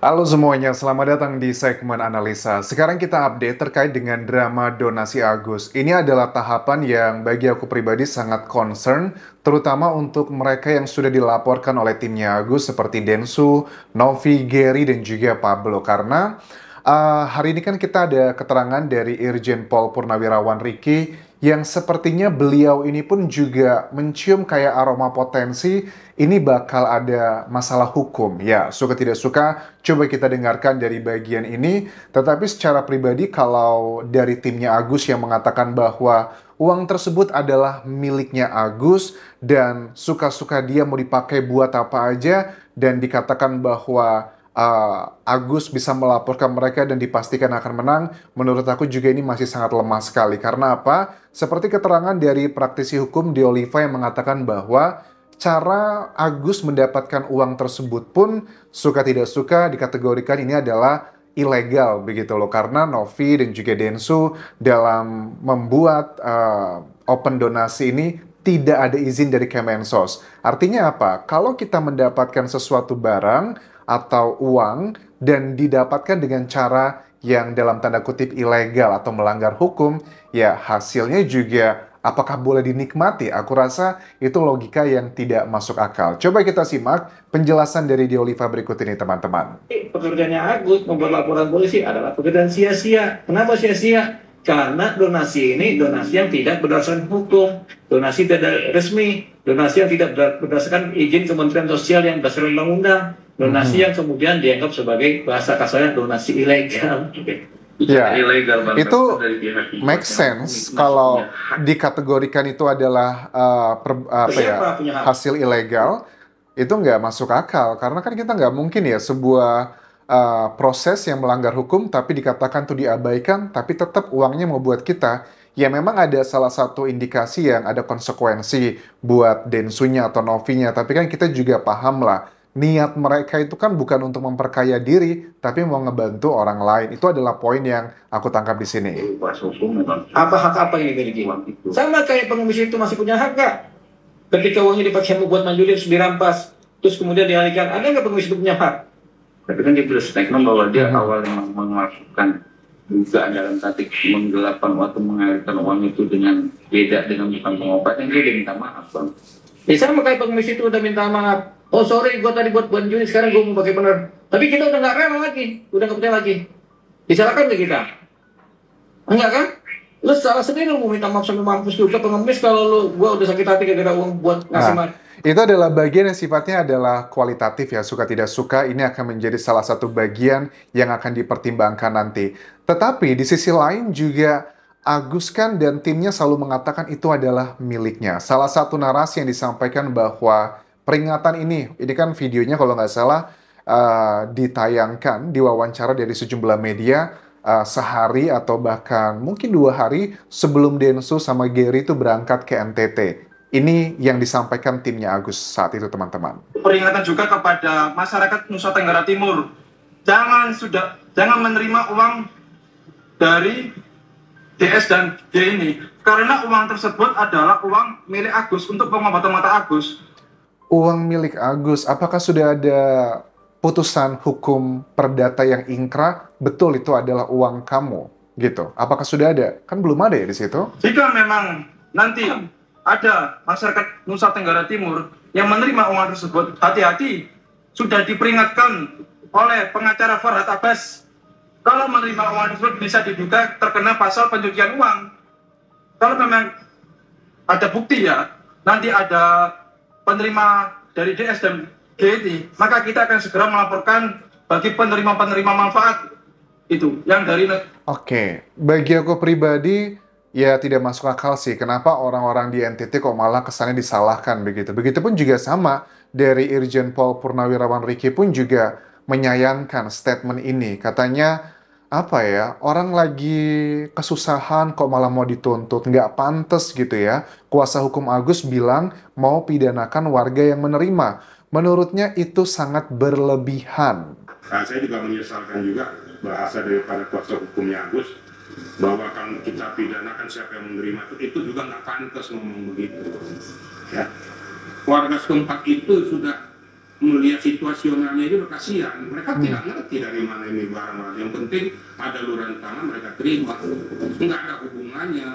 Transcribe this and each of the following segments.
Halo semuanya, selamat datang di segmen analisa. Sekarang kita update terkait dengan drama donasi Agus. Ini adalah tahapan yang bagi aku pribadi sangat concern, terutama untuk mereka yang sudah dilaporkan oleh timnya Agus seperti Densu, Novi, Gary, dan juga Pablo. Karena hari ini kan kita ada keterangan dari Irjen Pol Purnawirawan Riki yang sepertinya beliau ini pun juga mencium kayak aroma potensi ini bakal ada masalah hukum. Ya, suka tidak suka, coba kita dengarkan dari bagian ini. Tetapi secara pribadi kalau dari timnya Agus yang mengatakan bahwa uang tersebut adalah miliknya Agus dan suka-suka dia mau dipakai buat apa aja dan dikatakan bahwa Agus bisa melaporkan mereka dan dipastikan akan menang, menurut aku juga ini masih sangat lemah sekali. Karena apa? Seperti keterangan dari praktisi hukum Dioliva yang mengatakan bahwa cara Agus mendapatkan uang tersebut pun suka tidak suka dikategorikan ini adalah ilegal begitu loh. Karena Novi dan juga Densu dalam membuat open donasi ini tidak ada izin dari Kemensos. Artinya apa? Kalau kita mendapatkan sesuatu barang atau uang dan didapatkan dengan cara yang dalam tanda kutip ilegal atau melanggar hukum, ya hasilnya juga apakah boleh dinikmati? Aku rasa itu logika yang tidak masuk akal. Coba kita simak penjelasan dari Dioliva berikut ini, teman-teman. Pekerjaannya Agus membuat laporan polisi adalah pekerjaan sia-sia. Kenapa sia-sia? Karena donasi ini donasi yang tidak berdasarkan hukum, donasi tidak resmi, donasi yang tidak berdasarkan izin Kementerian Sosial yang berdasarkan undang-undang, donasi yang kemudian dianggap sebagai bahasa kasarnya donasi ilegal. Ya, itu make sense kalau dikategorikan itu adalah hasil ilegal, itu nggak masuk akal. Karena kan kita nggak mungkin ya sebuah proses yang melanggar hukum tapi dikatakan tuh diabaikan, tapi tetap uangnya mau buat kita. Ya memang ada salah satu indikasi yang ada konsekuensi buat Densunya atau Novinya, tapi kan kita juga paham lah niat mereka itu kan bukan untuk memperkaya diri, tapi mau ngebantu orang lain. Itu adalah poin yang aku tangkap di sini. Apa hak apa yang dimiliki? Sama kayak pengemis itu masih punya hak nggak? Ketika uangnya dipakai buat manjuli terus dirampas, terus kemudian dialihkan, ada nggak pengemis itu punya hak? Tapi kan dia sudah statement bahwa dia awalnya melakukan juga dalam tatik menggelapkan atau mengalirkan uang itu dengan beda dengan bukan pengobatan, dia udah minta maaf, Bang. Sama kayak pengemis itu udah minta maaf. Oh sorry, gue tadi buat juli, sekarang gue mau pakai bener. Tapi kita udah nggak rela lagi, udah nggak percaya lagi. Disalahkan ke kita? Enggak kan? Lu salah sendiri, lu mau minta maaf sampai mampus juga pengemis kalau gue udah sakit hati gara-gara uang buat ngasih maaf. Itu adalah bagian yang sifatnya adalah kualitatif ya, suka tidak suka ini akan menjadi salah satu bagian yang akan dipertimbangkan nanti. Tetapi di sisi lain juga Agus kan dan timnya selalu mengatakan itu adalah miliknya. Salah satu narasi yang disampaikan bahwa peringatan ini kan videonya kalau nggak salah ditayangkan, diwawancara dari sejumlah media sehari atau bahkan mungkin 2 hari sebelum Densu sama Gary itu berangkat ke NTT. Ini yang disampaikan timnya Agus saat itu, teman-teman. Peringatan juga kepada masyarakat Nusa Tenggara Timur, jangan menerima uang dari DS dan G ini, karena uang tersebut adalah uang milik Agus untuk pengobatan mata Agus. Uang milik Agus, apakah sudah ada putusan hukum perdata yang ingkrah? Betul itu adalah uang kamu, gitu. Apakah sudah ada? Kan belum ada ya di situ. Jika memang nanti ada masyarakat Nusa Tenggara Timur yang menerima uang tersebut, hati-hati, sudah diperingatkan oleh pengacara Farhad Abbas, kalau menerima uang tersebut bisa diduga terkena pasal pencucian uang. Kalau memang ada bukti ya, nanti ada penerima dari DS dan GT, maka kita akan segera melaporkan bagi penerima-penerima manfaat itu yang dari. Oke, bagi aku pribadi ya tidak masuk akal sih, kenapa orang-orang di NTT kok malah kesannya disalahkan begitu. Begitupun juga sama dari Irjen Pol Purnawirawan Riki pun juga menyayangkan statement ini. Katanya apa ya, orang lagi kesusahan kok malah mau dituntut, nggak pantas gitu ya. Kuasa hukum Agus bilang mau pidanakan warga yang menerima. Menurutnya itu sangat berlebihan. Nah, saya juga menyesalkan juga bahasa daripada kuasa hukumnya Agus, bahwa kan kita pidanakan siapa yang menerima itu juga nggak pantas ngomong begitu. Ya. Warga setempat itu sudah melihat situasionalnya itu udah kasihan. Mereka tidak ngerti dari mana ini barang-barang. Yang penting ada luaran tangan mereka terima. Nggak ada hubungannya.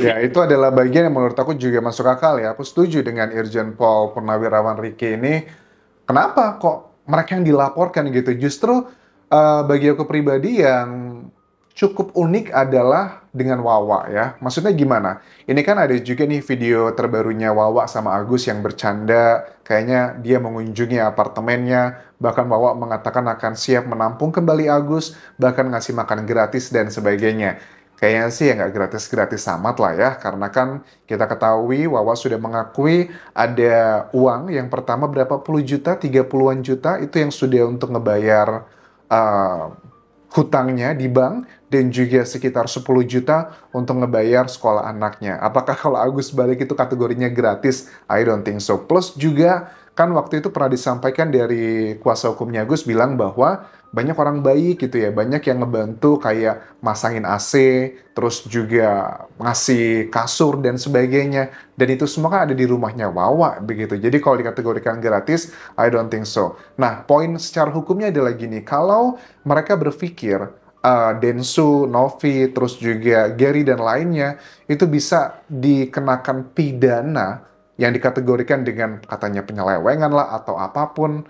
Ya, itu adalah bagian yang menurut aku juga masuk akal ya. Aku setuju dengan Irjen Pol Purnawirawan Riki ini. Kenapa kok mereka yang dilaporkan gitu? Justru bagi aku pribadi yang cukup unik adalah dengan Wawa ya. Maksudnya gimana? Ini kan ada juga nih video terbarunya Wawa sama Agus yang bercanda. Kayaknya dia mengunjungi apartemennya. Bahkan Wawa mengatakan akan siap menampung kembali Agus. Bahkan ngasih makan gratis dan sebagainya. Kayaknya sih ya nggak gratis-gratis amat lah ya. Karena kan kita ketahui Wawa sudah mengakui ada uang yang pertama berapa puluh juta, 30-an juta. Itu yang sudah untuk ngebayar hutangnya di bank dan juga sekitar 10 juta untuk ngebayar sekolah anaknya. Apakah kalau Agus balik itu kategorinya gratis? I don't think so. Plus juga kan waktu itu pernah disampaikan dari kuasa hukumnya Agus bilang bahwa banyak orang baik gitu ya, banyak yang ngebantu kayak masangin AC, terus juga ngasih kasur dan sebagainya. Dan itu semua kan ada di rumahnya Wawa begitu. Jadi kalau dikategorikan gratis, I don't think so. Nah, poin secara hukumnya adalah gini, kalau mereka berpikir Densu, Novi, terus juga Gary dan lainnya itu bisa dikenakan pidana yang dikategorikan dengan katanya penyelewengan lah atau apapun,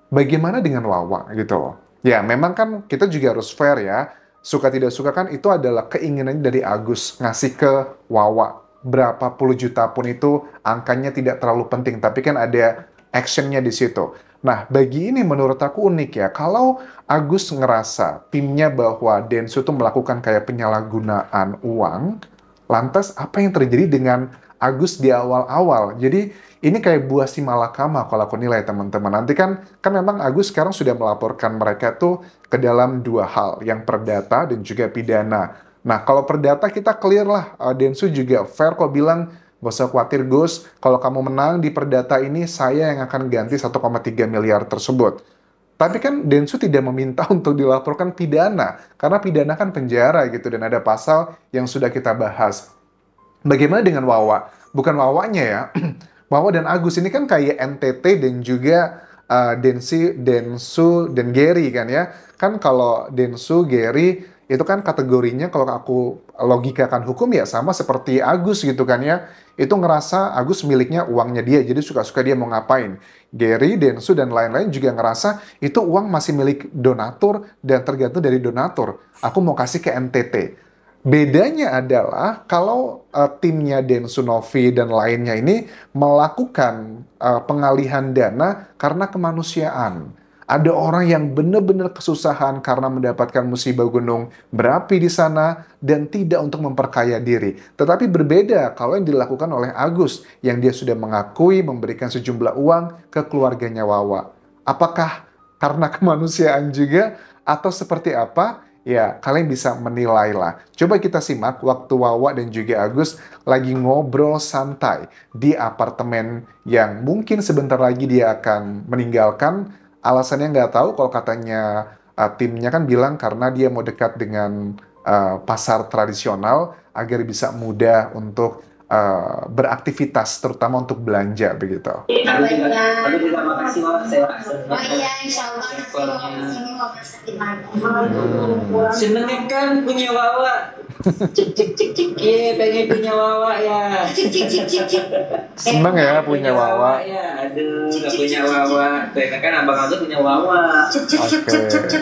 bagaimana dengan Wawa gitu loh. Ya, memang kan kita juga harus fair ya. Suka tidak suka kan itu adalah keinginan dari Agus ngasih ke Wawa. Berapa puluh juta pun itu angkanya tidak terlalu penting. Tapi kan ada actionnya di situ. Nah, bagi ini menurut aku unik ya. Kalau Agus ngerasa timnya bahwa Densu itu melakukan kayak penyalahgunaan uang, lantas apa yang terjadi dengan Agus di awal-awal? Jadi ini kayak buah si malakama kalau aku nilai teman-teman. Nanti kan memang Agus sekarang sudah melaporkan mereka tuh ke dalam dua hal, yang perdata dan juga pidana. Nah, kalau perdata kita clear lah, Densu juga fair kok bilang, gak usah khawatir Gus, kalau kamu menang di perdata ini, saya yang akan ganti 1,3 miliar tersebut. Tapi kan Densu tidak meminta untuk dilaporkan pidana, karena pidana kan penjara gitu, dan ada pasal yang sudah kita bahas. Bagaimana dengan Wawa? Bukan Wawanya ya, Wawa dan Agus ini kan kayak NTT dan juga Densu dan Gary kan ya. Kan kalau Densu, Gary itu kan kategorinya kalau aku logikakan hukum ya sama seperti Agus gitu kan ya. Itu ngerasa Agus miliknya uangnya dia, jadi suka-suka dia mau ngapain. Gary, Densu dan lain-lain juga ngerasa itu uang masih milik donatur dan tergantung dari donatur. Aku mau kasih ke NTT. Bedanya adalah kalau timnya Densu, Novi dan lainnya ini melakukan pengalihan dana karena kemanusiaan. Ada orang yang benar-benar kesusahan karena mendapatkan musibah gunung berapi di sana dan tidak untuk memperkaya diri. Tetapi berbeda kalau yang dilakukan oleh Agus yang dia sudah mengakui memberikan sejumlah uang ke keluarganya Wawa. Apakah karena kemanusiaan juga atau seperti apa? Ya, kalian bisa menilai lah. Coba kita simak waktu Wawa dan juga Agus lagi ngobrol santai di apartemen yang mungkin sebentar lagi dia akan meninggalkan. Alasannya nggak tahu, kalau katanya timnya kan bilang karena dia mau dekat dengan pasar tradisional agar bisa mudah untuk beraktivitas, terutama untuk belanja begitu. Oh iya, insya Allah nanti mau kesini lagi. Seneng kan punya Wawa. Iya, pengen punya Wawa ya. Seneng ya punya Wawa. Ya, aduh, gak punya Wawa. Pengen kan abang Agus punya Wawa. Oke.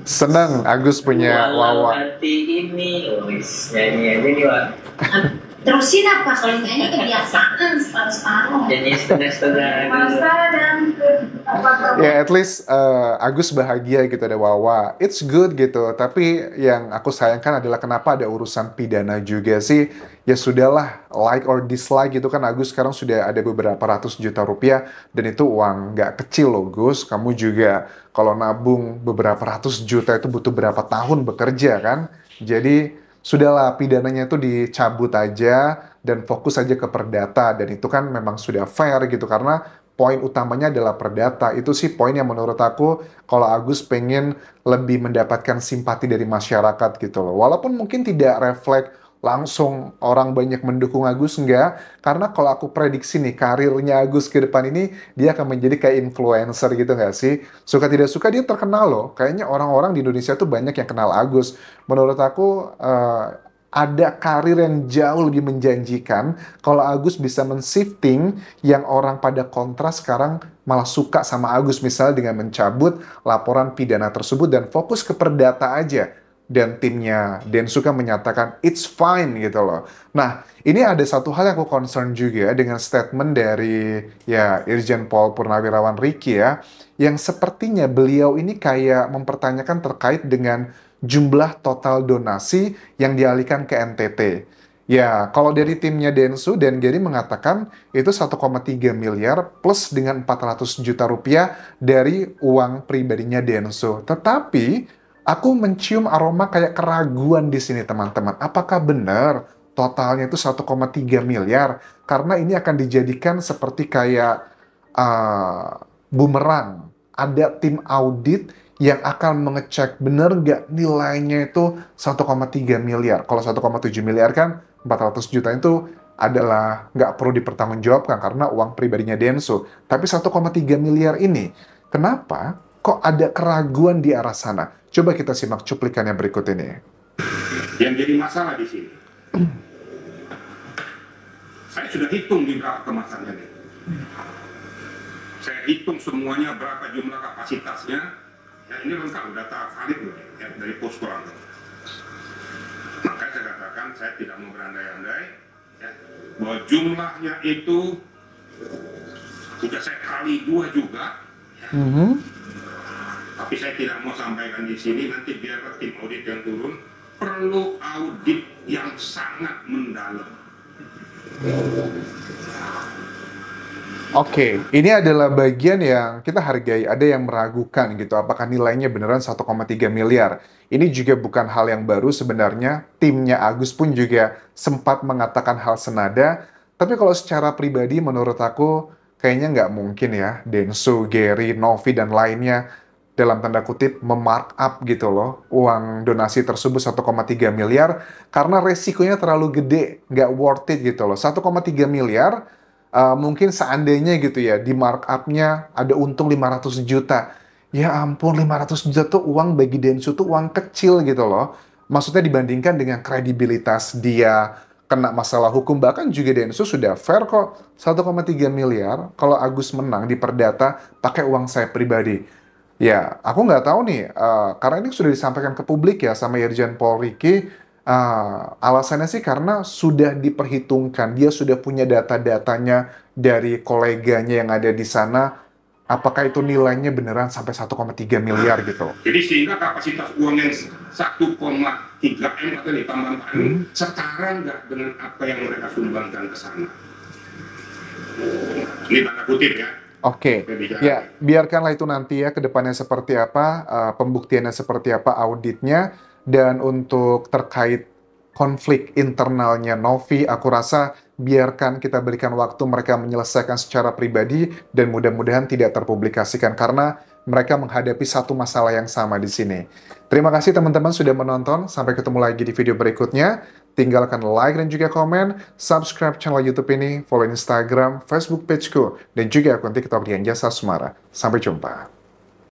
Seneng Agus punya Wawa. Hati ini, nyanyi aja nih Wak. Terusin apa? Kalau nyanyi kebiasaan separuh-separuh. Nyanyi setengah-setengah. Ya, at least Agus bahagia gitu ada Wawa. It's good gitu. Tapi yang aku sayangkan adalah kenapa ada urusan pidana juga sih. Ya sudahlah, like or dislike gitu kan Agus sekarang sudah ada beberapa ratus juta rupiah. Dan itu uang nggak kecil loh Gus. Kamu juga kalau nabung beberapa ratus juta itu butuh berapa tahun bekerja kan. Jadi sudahlah pidananya itu dicabut aja dan fokus aja ke perdata, dan itu kan memang sudah fair gitu karena poin utamanya adalah perdata. Itu sih poin yang menurut aku kalau Agus pengen lebih mendapatkan simpati dari masyarakat gitu loh. Walaupun mungkin tidak refleks langsung orang banyak mendukung Agus, enggak. Karena kalau aku prediksi nih, karirnya Agus ke depan ini, dia akan menjadi kayak influencer gitu nggak sih? Suka tidak suka dia terkenal loh. Kayaknya orang-orang di Indonesia tuh banyak yang kenal Agus. Menurut aku, ada karir yang jauh lebih menjanjikan kalau Agus bisa men-shifting yang orang pada kontra sekarang malah suka sama Agus, misalnya dengan mencabut laporan pidana tersebut dan fokus ke perdata aja. Dan timnya Densuka menyatakan it's fine gitu loh. Nah, ini ada satu hal yang aku concern juga dengan statement dari ya Irjen Pol Purnawirawan Riki ya, yang sepertinya beliau ini kayak mempertanyakan terkait dengan jumlah total donasi yang dialihkan ke NTT. Ya, kalau dari timnya Densu dan Gary mengatakan itu 1,3 miliar plus dengan 400 juta rupiah dari uang pribadinya Densu. Tetapi aku mencium aroma kayak keraguan di sini teman-teman. Apakah benar totalnya itu 1,3 miliar? Karena ini akan dijadikan seperti kayak bumerang. Ada tim audit yang akan mengecek benar nggak nilainya itu 1,3 miliar. Kalau 1,7 miliar kan 400 juta itu adalah nggak perlu dipertanggungjawabkan karena uang pribadinya Densu. Tapi 1,3 miliar ini, kenapa kok ada keraguan di arah sana? Coba kita simak cuplikannya berikut ini. Yang jadi masalah di sini, saya sudah hitung di berapa kemasannya nih. Saya hitung semuanya berapa jumlah kapasitasnya. Ya ini lengkap data valid loh ya, dari posko langsung. Makanya saya katakan saya tidak mau berandai-andai ya, bahwa jumlahnya itu sudah saya kali 2 juga. Ya. Tapi saya tidak mau sampaikan di sini, nanti biar tim audit yang turun, perlu audit yang sangat mendalam. Oke, ini adalah bagian yang kita hargai. Ada yang meragukan gitu, apakah nilainya beneran 1,3 miliar. Ini juga bukan hal yang baru sebenarnya. Timnya Agus pun juga sempat mengatakan hal senada. Tapi kalau secara pribadi menurut aku, kayaknya nggak mungkin ya. Densu, Gary, Novi, dan lainnya dalam tanda kutip memarkup gitu loh uang donasi tersebut 1,3 miliar karena resikonya terlalu gede, nggak worth it gitu loh. 1,3 miliar mungkin seandainya gitu ya di markupnya ada untung 500 juta. Ya ampun, 500 juta tuh uang bagi Densu tuh uang kecil gitu loh. Maksudnya dibandingkan dengan kredibilitas dia kena masalah hukum, bahkan juga Densu sudah fair kok 1,3 miliar kalau Agus menang di perdata pakai uang saya pribadi. Ya, aku nggak tahu nih, karena ini sudah disampaikan ke publik ya sama Irjen Pol Riki, alasannya sih karena sudah diperhitungkan, dia sudah punya data-datanya dari koleganya yang ada di sana, apakah itu nilainya beneran sampai 1,3 miliar gitu. Jadi sehingga kapasitas uang yang 1,3 M atau ditambah M setara nggak dengan apa yang mereka sumbangkan ke sana. Ini tanda kutip ya. Oke, ya biarkanlah itu nanti ya ke depannya seperti apa, pembuktiannya seperti apa, auditnya, dan untuk terkait konflik internalnya Novi, aku rasa biarkan kita berikan waktu mereka menyelesaikan secara pribadi dan mudah-mudahan tidak terpublikasikan karena mereka menghadapi satu masalah yang sama di sini. Terima kasih teman-teman sudah menonton, sampai ketemu lagi di video berikutnya. Tinggalkan like dan juga komen, subscribe channel YouTube ini, follow Instagram, Facebook pageku, dan juga akun TikTok Dian Jasa Sumara. Sampai jumpa.